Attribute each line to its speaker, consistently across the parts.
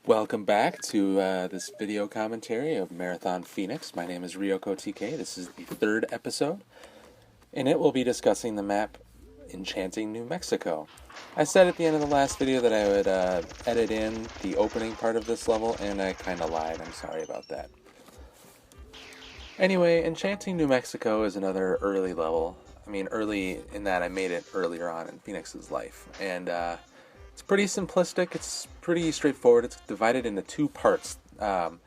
Speaker 1: Welcome back to this video commentary of Marathon Phoenix. My name is Ryoko TK. This is the third episode, and it will be discussing the map Enchanting New Mexico. I said at the end of the last video that I would edit in the opening part of this level, and I kind of lied. I'm sorry about that. Anyway, Enchanting New Mexico is another early level. I mean, early in that I made it earlier on in Phoenix's life, and it's pretty simplistic, it's pretty straightforward, it's divided into two parts. The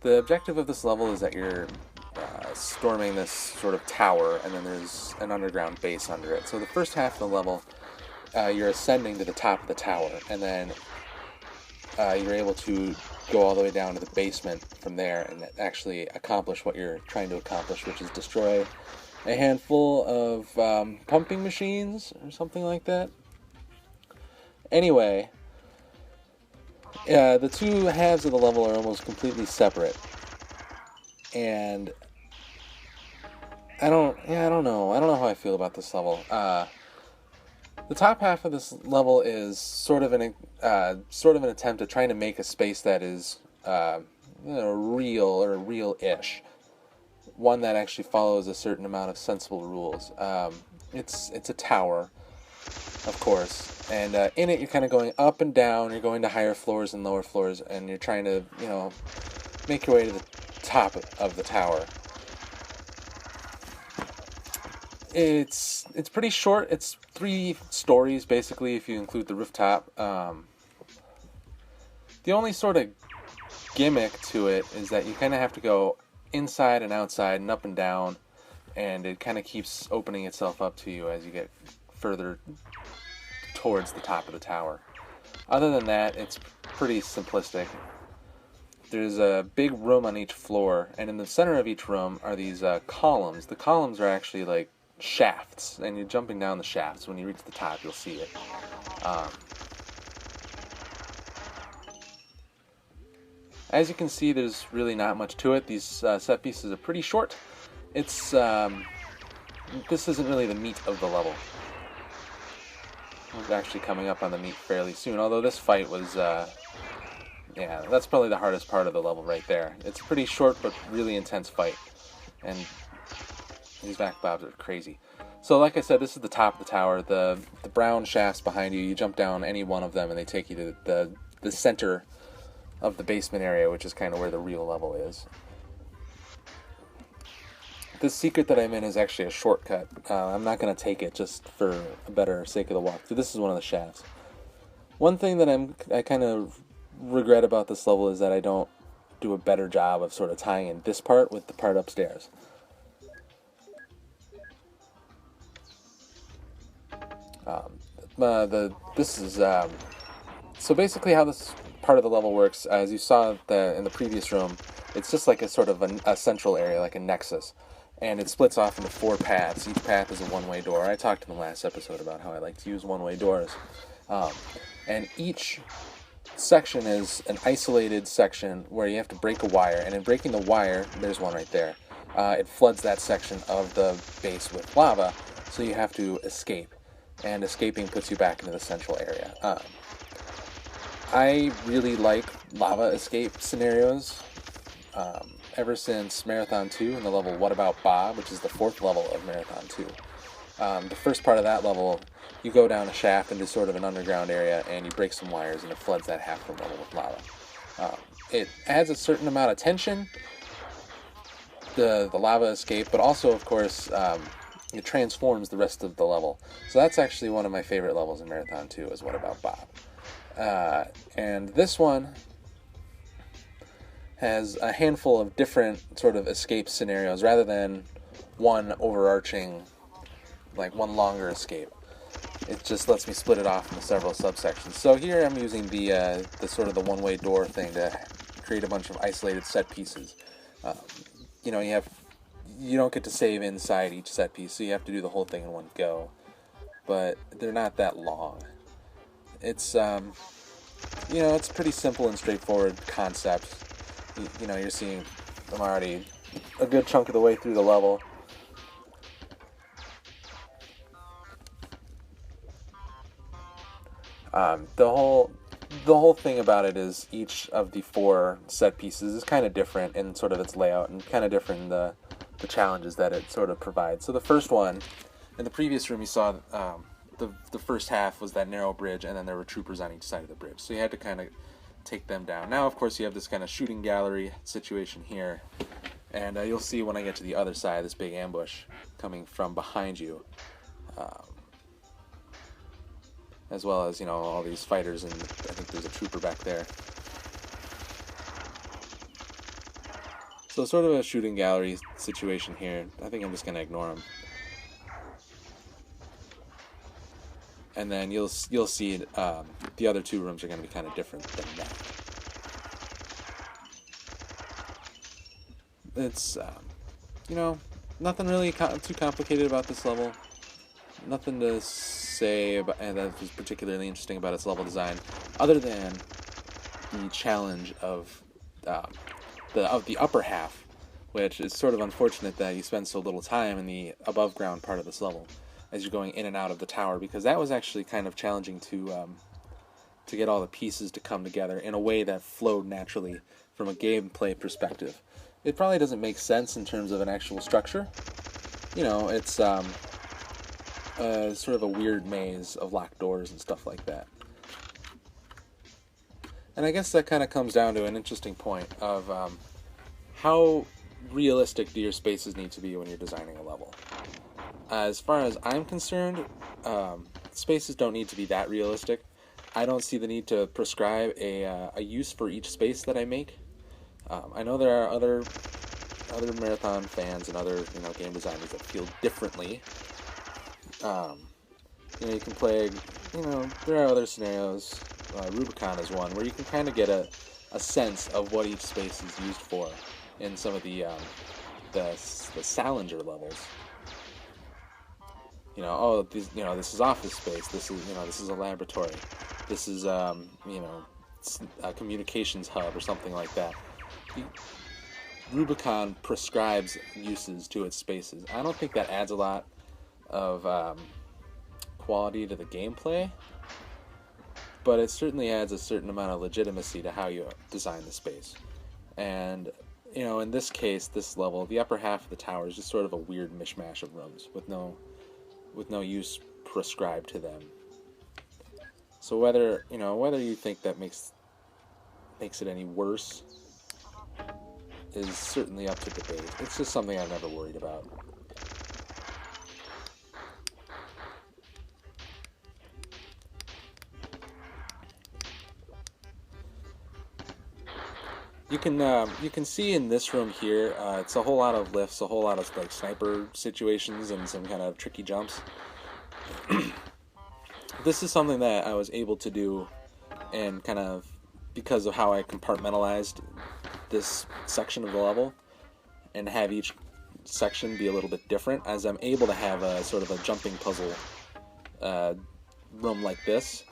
Speaker 1: objective of this level is that you're storming this sort of tower, and then there's an underground base under it. So the first half of the level, you're ascending to the top of the tower, and then you're able to go all the way down to the basement from there and actually accomplish what you're trying to accomplish, which is destroy a handful of pumping machines or something like that. Anyway, the two halves of the level are almost completely separate, and I don't know how I feel about this level. The top half of this level is sort of an attempt at trying to make a space that is real or real-ish, one that actually follows a certain amount of sensible rules. It's a tower, of course, and in it you're kind of going up and down, you're going to higher floors and lower floors, and you're trying to, make your way to the top of the tower. It's pretty short. It's 3 stories, basically, if you include the rooftop. The only sort of gimmick to it is that you kind of have to go inside and outside and up and down, and it kind of keeps opening itself up to you as you get further towards the top of the tower. Other than that, it's pretty simplistic. There's a big room on each floor, and in the center of each room are these columns. The columns are actually like shafts, and you're jumping down the shafts. When you reach the top, you'll see it. As you can see, there's really not much to it. These set pieces are pretty short. This isn't really the meat of the level. We're actually coming up on the meat fairly soon, although this fight was, that's probably the hardest part of the level right there. It's a pretty short but really intense fight, and these back bobs are crazy. So like I said, this is the top of the tower. The brown shafts behind you, you jump down any one of them and they take you to the center of the basement area, which is kind of where the real level is. This secret that I'm in is actually a shortcut. I'm not going to take it just for a better sake of the walkthrough. This is one of the shafts. One thing that I kind of regret about this level is that I don't do a better job of sort of tying in this part with the part upstairs. So basically how this part of the level works, as you saw in the previous room, it's just like a sort of a central area, like a nexus. And it splits off into 4 paths. Each path is a one-way door. I talked in the last episode about how I like to use one-way doors. And each section is an isolated section where you have to break a wire. And in breaking the wire, there's one right there, it floods that section of the base with lava, so you have to escape. And escaping puts you back into the central area. I really like lava escape scenarios. Ever since Marathon 2 and the level What About Bob, which is the 4th level of Marathon 2. The first part of that level, you go down a shaft into sort of an underground area and you break some wires and it floods that half the level with lava. It adds a certain amount of tension, the lava escape, but also, of course, it transforms the rest of the level. So that's actually one of my favorite levels in Marathon 2 is What About Bob. And this one has a handful of different sort of escape scenarios rather than one overarching, like one longer escape. It just lets me split it off into several subsections. So here I'm using the sort of the one-way door thing to create a bunch of isolated set pieces. You don't get to save inside each set piece, so you have to do the whole thing in one go. But they're not that long. It's it's pretty simple and straightforward concept. You're seeing I'm already a good chunk of the way through the level. the whole thing about it is each of the 4 set pieces is kind of different in sort of its layout and kind of different in the challenges that it sort of provides. So the first one, in the previous room you saw the first half was that narrow bridge, and then there were troopers on each side of the bridge. So you had to kind of take them down. Now, of course, you have this kind of shooting gallery situation here, and you'll see when I get to the other side, this big ambush coming from behind you, as well as, you know, all these fighters, and I think there's a trooper back there. So sort of a shooting gallery situation here. I think I'm just going to ignore them. And then you'll see the other 2 rooms are going to be kind of different than that. It's, you know, nothing really too complicated about this level. Nothing to say about, and that is particularly interesting about its level design, other than the challenge of the upper half, which is sort of unfortunate that you spend so little time in the above ground part of this level as you're going in and out of the tower, because that was actually kind of challenging to get all the pieces to come together in a way that flowed naturally from a gameplay perspective. It probably doesn't make sense in terms of an actual structure. You know, it's sort of a weird maze of locked doors and stuff like that. And I guess that kind of comes down to an interesting point of how realistic do your spaces need to be when you're designing a level. As far as I'm concerned, spaces don't need to be that realistic. I don't see the need to prescribe a use for each space that I make. I know there are other Marathon fans and other game designers that feel differently. You can play, there are other scenarios. Rubicon is one where you can kind of get a sense of what each space is used for in some of the Salinger levels. This is office space. This is a laboratory. This is a communications hub or something like that. Rubicon prescribes uses to its spaces. I don't think that adds a lot of quality to the gameplay, but it certainly adds a certain amount of legitimacy to how you design the space. And in this case, this level, the upper half of the tower is just sort of a weird mishmash of rooms with no use prescribed to them. So whether you think that makes it any worse is certainly up to debate. It's just something I've never worried about. You can see in this room here, it's a whole lot of lifts, a whole lot of like sniper situations and some kind of tricky jumps. This is something that I was able to do, and kind of because of how I compartmentalized this section of the level, and have each section be a little bit different, as I'm able to have a sort of a jumping puzzle room like this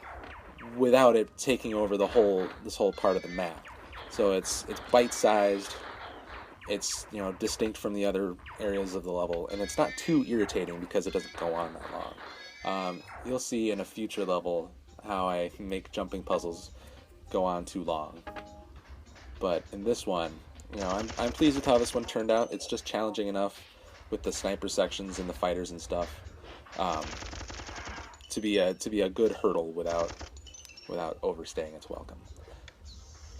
Speaker 1: without it taking over this whole part of the map. So it's bite-sized, it's distinct from the other areas of the level, and it's not too irritating because it doesn't go on that long. You'll see in a future level how I make jumping puzzles go on too long. But in this one, I'm pleased with how this one turned out. It's just challenging enough with the sniper sections and the fighters and stuff to be a good hurdle without overstaying its welcome.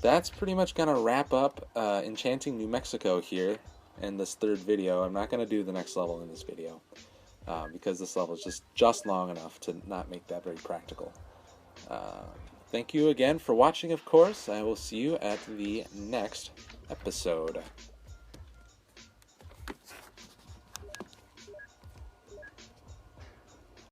Speaker 1: That's pretty much going to wrap up Enchanting New Mexico here in this third video. I'm not going to do the next level in this video because this level is just long enough to not make that very practical. Thank you again for watching, of course. I will see you at the next episode.